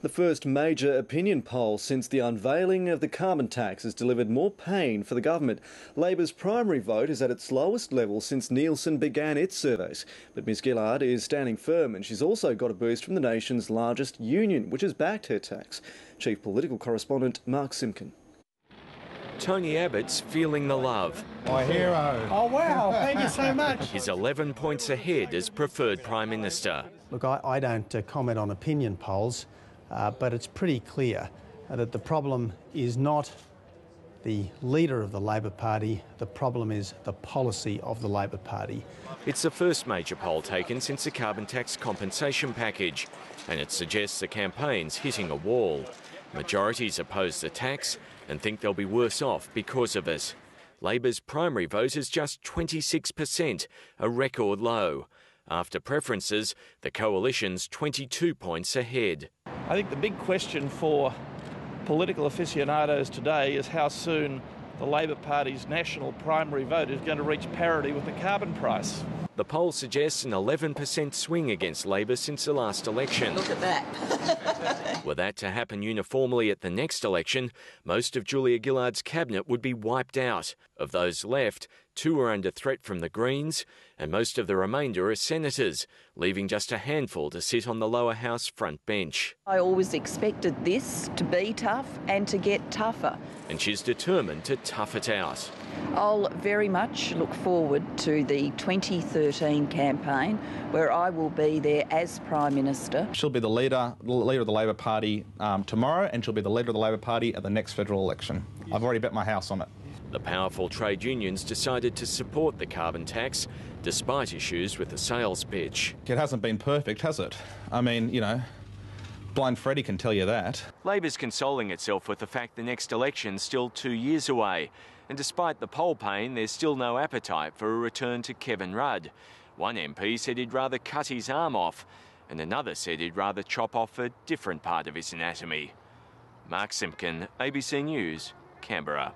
The first major opinion poll since the unveiling of the carbon tax has delivered more pain for the government. Labor's primary vote is at its lowest level since Nielsen began its surveys. But Ms Gillard is standing firm, and she's also got a boost from the nation's largest union, which has backed her tax. Chief political correspondent Mark Simpkin. Tony Abbott's feeling the love. My hero. Oh wow, thank you so much. He's 11 points ahead as preferred Prime Minister. Look, I don't comment on opinion polls, but it's pretty clear that the problem is not the leader of the Labor Party, the problem is the policy of the Labor Party. It's the first major poll taken since the carbon tax compensation package, and it suggests the campaign's hitting a wall. Majorities oppose the tax and think they'll be worse off because of it. Labor's primary vote is just 26%, a record low. After preferences, the coalition's 22 points ahead. I think the big question for political aficionados today is how soon the Labor Party's national primary vote is going to reach parity with the carbon price. The poll suggests an 11% swing against Labor since the last election. Look at that. Were that to happen uniformly at the next election, most of Julia Gillard's cabinet would be wiped out. Of those left, 2 are under threat from the Greens, and most of the remainder are senators, leaving just a handful to sit on the lower house front bench. I always expected this to be tough and to get tougher. And she's determined to tough it out. I'll very much look forward to the 2013 campaign, where I will be there as Prime Minister. She'll be the leader of the Labor Party tomorrow, and she'll be the leader of the Labor Party at the next federal election. I've already bet my house on it. The powerful trade unions decided to support the carbon tax, despite issues with the sales pitch. It hasn't been perfect, has it? I mean, you know, blind Freddie can tell you that. Labor's consoling itself with the fact the next election's still 2 years away. And despite the poll pain, there's still no appetite for a return to Kevin Rudd. One MP said he'd rather cut his arm off, and another said he'd rather chop off a different part of his anatomy. Mark Simpkin, ABC News, Canberra.